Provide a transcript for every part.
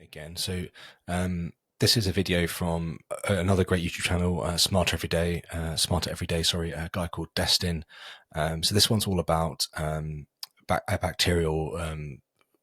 Again. So this is a video from another great YouTube channel, Smarter Every Day, sorry, a guy called Destin. So this one's all about a bacterial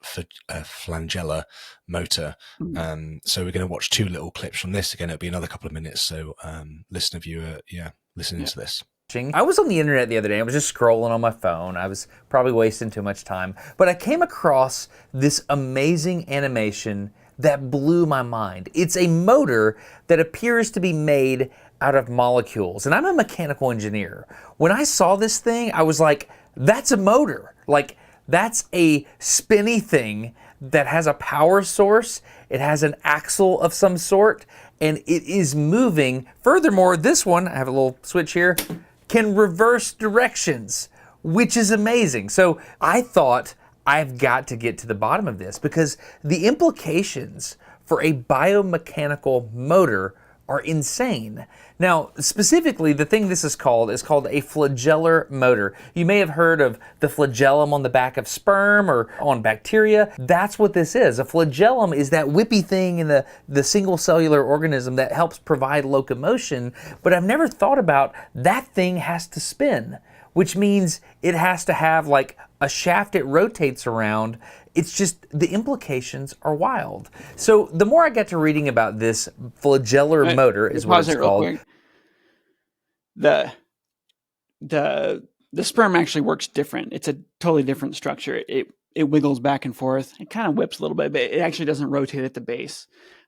flagellar motor. So we're going to watch two little clips from this. Again, it'll be another couple of minutes. So listener, viewer, listening to this. I was on the internet the other day. I was just scrolling on my phone. I was probably wasting too much time. But I came across this amazing animation that blew my mind. It's a motor that appears to be made out of molecules. And I'm a mechanical engineer. When I saw this thing, I was like, that's a motor. Like, that's a spinny thing that has a power source. It has an axle of some sort, and it is moving. Furthermore, this one, I have a little switch here, can reverse directions, which is amazing. So I thought, I've got to get to the bottom of this, because the implications for a biomechanical motor are insane. Now, specifically, the thing this is called a flagellar motor. You may have heard of the flagellum on the back of sperm or on bacteria. That's what this is. A flagellum is that whippy thing in the single cellular organism that helps provide locomotion, but I've never thought about that thing has to spin, which means it has to have like a shaft it rotates around. It's just, the implications are wild. So the more I got to reading about this flagellar motor, is what it's called. The sperm actually works different. It's a totally different structure. It wiggles back and forth. It kind of whips a little bit, but it actually doesn't rotate at the base.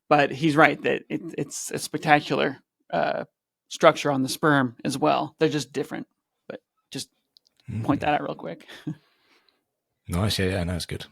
But he's right that it's a spectacular structure on the sperm as well. They're just different. But just point that out real quick. Nice. Yeah, no, it's good.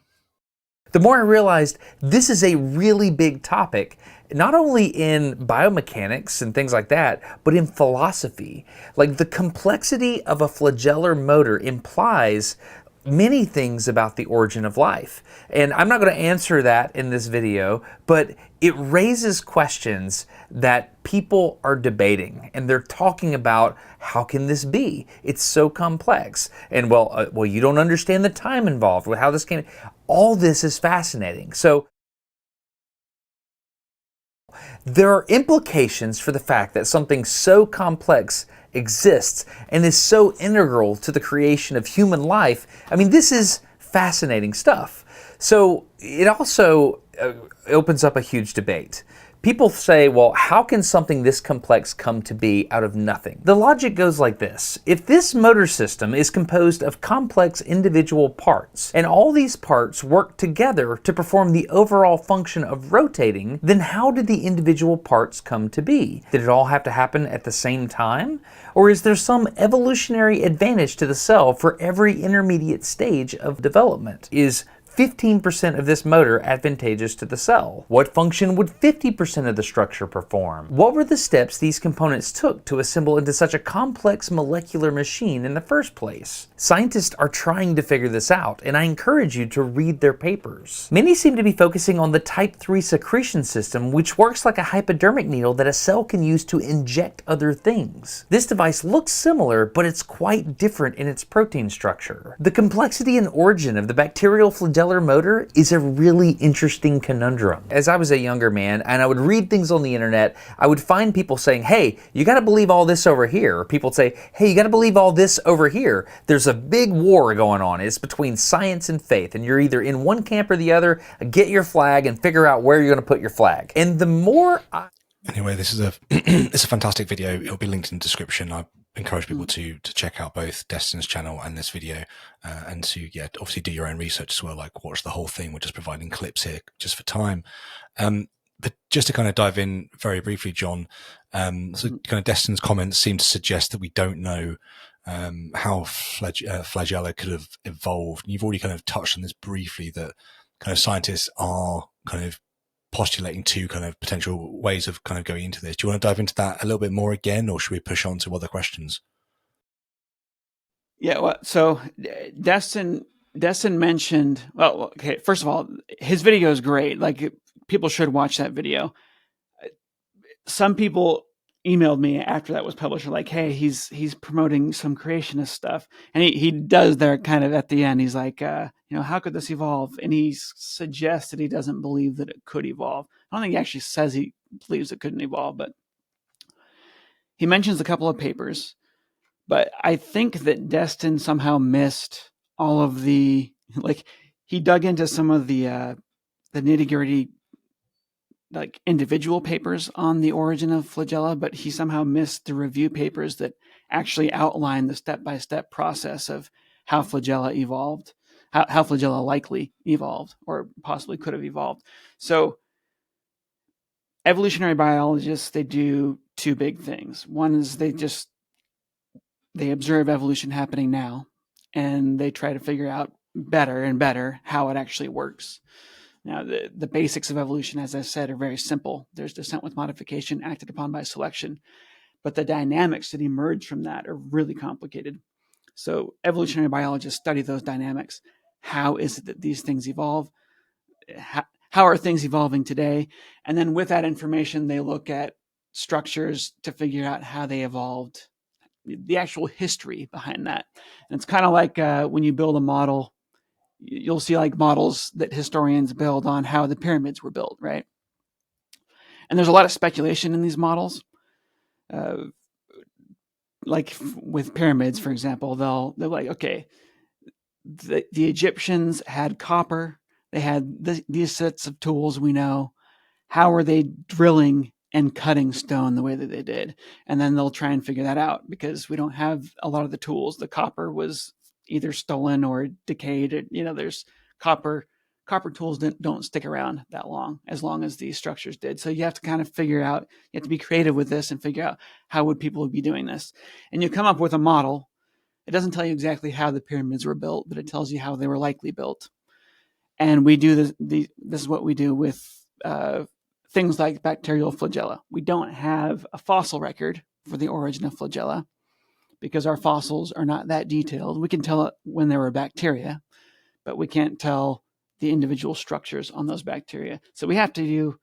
The more I realized this is a really big topic, not only in biomechanics and things like that, but in philosophy. Like, the complexity of a flagellar motor implies many things about the origin of life. And I'm not going to answer that in this video, but it raises questions that people are debating, and they're talking about, how can this be? It's so complex. And well, you don't understand the time involved with how this came. All this is fascinating. So there are implications for the fact that something so complex exists and is so integral to the creation of human life. I mean, this is fascinating stuff. So it also opens up a huge debate. People say, well, how can something this complex come to be out of nothing? The logic goes like this. If this motor system is composed of complex individual parts, and all these parts work together to perform the overall function of rotating, then how did the individual parts come to be? Did it all have to happen at the same time? Or is there some evolutionary advantage to the cell for every intermediate stage of development? Is 15% of this motor advantageous to the cell? What function would 50% of the structure perform? What were the steps these components took to assemble into such a complex molecular machine in the first place? Scientists are trying to figure this out, and I encourage you to read their papers. Many seem to be focusing on the type 3 secretion system, which works like a hypodermic needle that a cell can use to inject other things. This device looks similar, but it's quite different in its protein structure. The complexity and origin of the bacterial flagellar motor is a really interesting conundrum. As I was a younger man and I would read things on the internet, I would find people saying, hey, you got to believe all this over here. Or people would say, hey, you got to believe all this over here. There's a big war going on. It's between science and faith, and you're either in one camp or the other. Get your flag and figure out where you're going to put your flag. And the more Anyway, this is it's a fantastic video. It'll be linked in the description. I encourage people to check out both Destin's channel and this video, and to obviously do your own research as well. Like, watch the whole thing. We're just providing clips here just for time. But just to kind of dive in very briefly, John, so kind of Destin's comments seem to suggest that we don't know how flagella could have evolved. And you've already kind of touched on this briefly, that kind of scientists are kind of postulating two kind of potential ways of kind of going into this. Do you want to dive into that a little bit more again, or should we push on to other questions? Yeah, well, so Destin mentioned, well, okay, first of all, his video is great. Like, people should watch that video. Some people emailed me after that was published, like, hey, he's promoting some creationist stuff. And he does there kind of at the end. He's like, how could this evolve? And he suggests that he doesn't believe that it could evolve. I don't think he actually says he believes it couldn't evolve, but he mentions a couple of papers. But I think that Destin somehow missed all of the, like, he dug into some of the nitty gritty, like individual papers on the origin of flagella, but he somehow missed the review papers that actually outline the step-by-step process of how flagella evolved, how flagella likely evolved or possibly could have evolved. So evolutionary biologists, they do two big things. One is they observe evolution happening now, and they try to figure out better and better how it actually works. Now, the basics of evolution, as I said, are very simple. There's descent with modification acted upon by selection, but the dynamics that emerge from that are really complicated. So evolutionary biologists study those dynamics. How is it that these things evolve? How are things evolving today? And then with that information, they look at structures to figure out how they evolved, the actual history behind that. And it's kind of like when you build a model, you'll see like models that historians build on how the pyramids were built, right? And there's a lot of speculation in these models. Like with pyramids, for example, they're like, okay, the Egyptians had copper. They had these sets of tools we know. How are they drilling and cutting stone the way that they did? And then they'll try and figure that out because we don't have a lot of the tools. The copper was either stolen or decayed. There's copper tools don't stick around that long as these structures did. So you have to kind of figure out, you have to be creative with this and figure out how would people be doing this. And you come up with a model. It doesn't tell you exactly how the pyramids were built, but it tells you how they were likely built. And we do this. This is what we do with things like bacterial flagella. We don't have a fossil record for the origin of flagella because our fossils are not that detailed. We can tell it when there were bacteria, but we can't tell the individual structures on those bacteria. So we have to do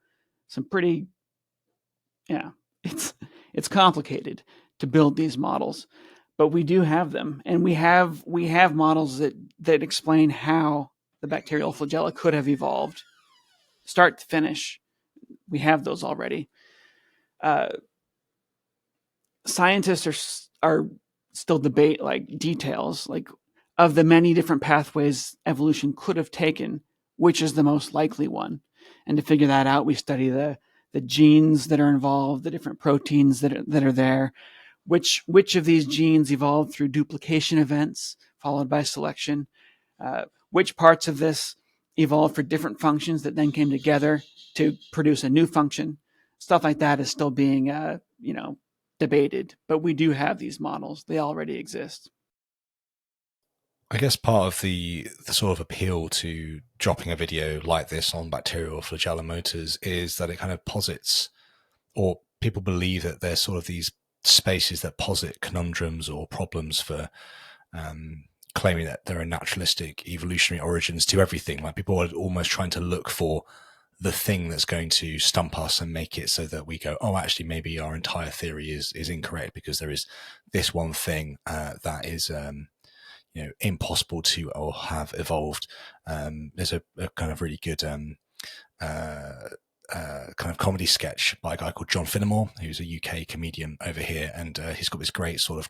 some pretty, it's complicated to build these models, but we do have them. And we have models that explain how the bacterial flagella could have evolved, start to finish. We have those already. Scientists are still debate like details, like of the many different pathways evolution could have taken, which is the most likely one. And to figure that out, we study the genes that are involved, the different proteins that are there, which of these genes evolved through duplication events followed by selection, which parts of this evolved for different functions that then came together to produce a new function. Stuff like that is still being, debated, but we do have these models. They already exist. I guess part of the sort of appeal to dropping a video like this on Bacterial Flagellar Motors is that it kind of posits, or people believe that there's sort of these spaces that posit conundrums or problems for claiming that there are naturalistic evolutionary origins to everything. Like people are almost trying to look for the thing that's going to stump us and make it so that we go, oh, actually, maybe our entire theory is incorrect because there is this one thing that is impossible to or have evolved. There's a kind of really good kind of comedy sketch by a guy called Jon Perry, who's a UK comedian over here, and he's got this great sort of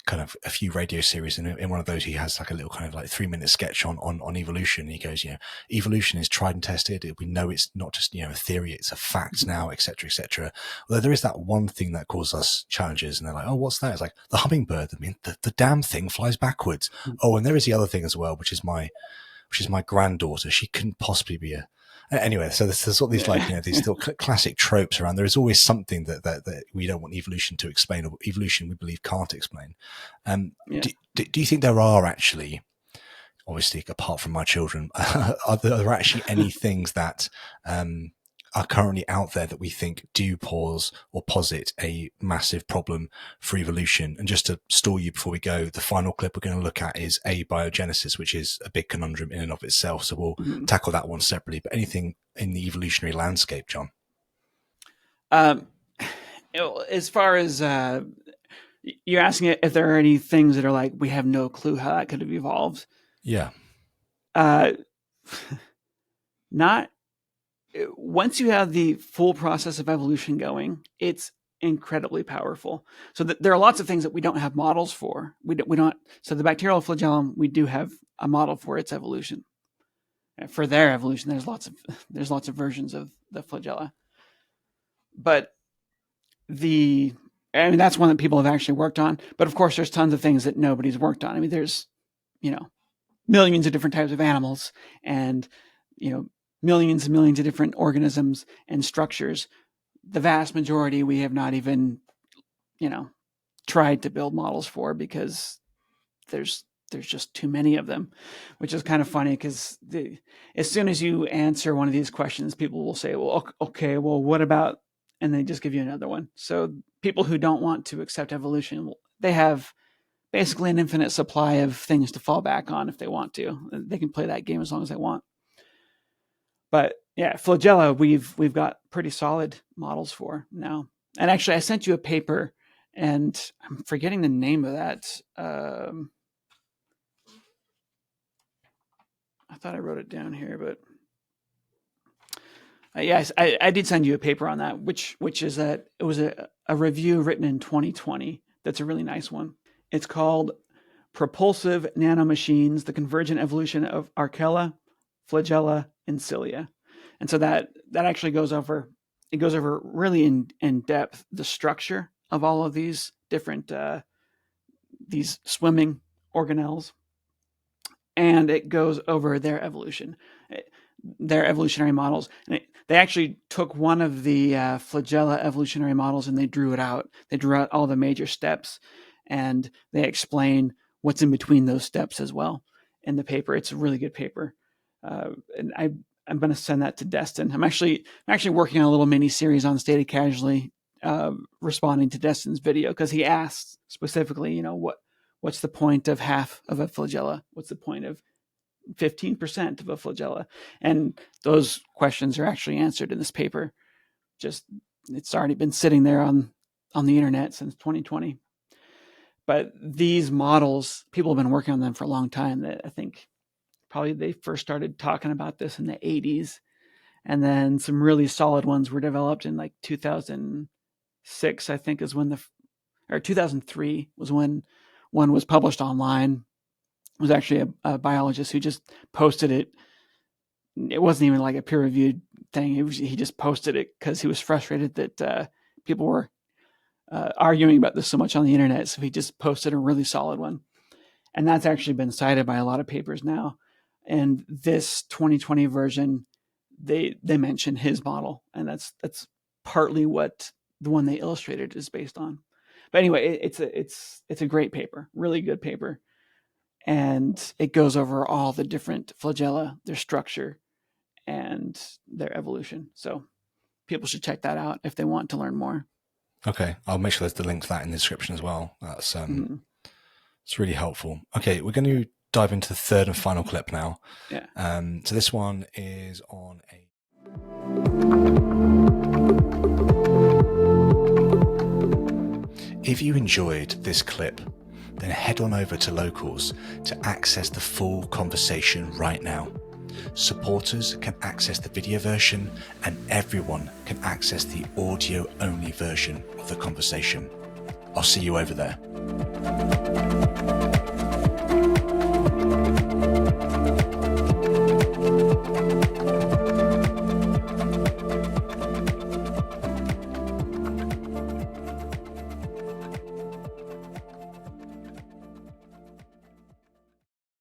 kind of a few radio series, and in one of those he has like a little kind of like 3-minute sketch on evolution. He goes, evolution is tried and tested. We know it's not just a theory; it's a fact now, etc., etc. Although there is that one thing that causes us challenges, and they're like, oh, what's that? It's like the hummingbird. I mean, the damn thing flies backwards. Oh, and there is the other thing as well, which is my granddaughter. She couldn't possibly be a Anyway, so there's sort of these these still classic tropes around. There is always something that we don't want evolution to explain, or evolution we believe can't explain. Do you think there are actually, obviously apart from my children, are there actually any things that are currently out there that we think do pose or posit a massive problem for evolution? And just to stall you before we go, the final clip we're going to look at is abiogenesis, which is a big conundrum in and of itself. So we'll tackle that one separately. But anything in the evolutionary landscape, Jon? As far as you're asking if there are any things that are like we have no clue how that could have evolved. Yeah. Uh, not once you have the full process of evolution going, it's incredibly powerful. So there are lots of things that we don't have models for. We don't. So the bacterial flagellum, we do have a model for its evolution. For their evolution, there's lots of versions of the flagella. But that's one that people have actually worked on. But of course, there's tons of things that nobody's worked on. I mean, there's, millions of different types of animals and, millions and millions of different organisms and structures. The vast majority we have not even, tried to build models for, because there's just too many of them, which is kind of funny, because as soon as you answer one of these questions, people will say, well, okay, well, what about, and they just give you another one. So people who don't want to accept evolution, they have basically an infinite supply of things to fall back on if they want to. They can play that game as long as they want. But yeah, flagella, we've got pretty solid models for now. And actually, I sent you a paper, and I'm forgetting the name of that. I thought I wrote it down here, but yes, I did send you a paper on that, which is that it was a review written in 2020. That's a really nice one. It's called Propulsive Nanomachines, the Convergent Evolution of Archaea, Flagella, and Cilia. And so that actually goes over really in depth the structure of all of these different these swimming organelles, and it goes over their evolution, their evolutionary models. And they actually took one of the flagella evolutionary models and they drew it out. They drew out all the major steps, and they explain what's in between those steps as well in the paper. It's a really good paper, and I'm going to send that to Destin. I'm actually working on a little mini series on Stated Casually, responding to Destin's video, because he asked specifically, what's the point of half of a flagella? What's the point of 15% of a flagella? And those questions are actually answered in this paper. Just, it's already been sitting there on the internet since 2020. But these models, people have been working on them for a long time. That I think probably they first started talking about this in the 80s. And then some really solid ones were developed in like 2006, I think, is when or 2003 was when one was published online. It was actually a biologist who just posted it. It wasn't even like a peer-reviewed thing. He just posted it because he was frustrated that people were arguing about this so much on the internet. So he just posted a really solid one. And that's actually been cited by a lot of papers now. And this 2020 version, they mention his model, and that's partly what the one they illustrated is based on. But anyway, it's a great paper, really good paper, and it goes over all the different flagella, their structure, and their evolution. So people should check that out if they want to learn more. Okay, I'll make sure there's the link to that in the description as well. That's it's really helpful. Okay, we're going to dive into the third and final clip now. Yeah. So this one is on a. If you enjoyed this clip, then head on over to Locals to access the full conversation right now. Supporters can access the video version, and everyone can access the audio-only version of the conversation. I'll see you over there.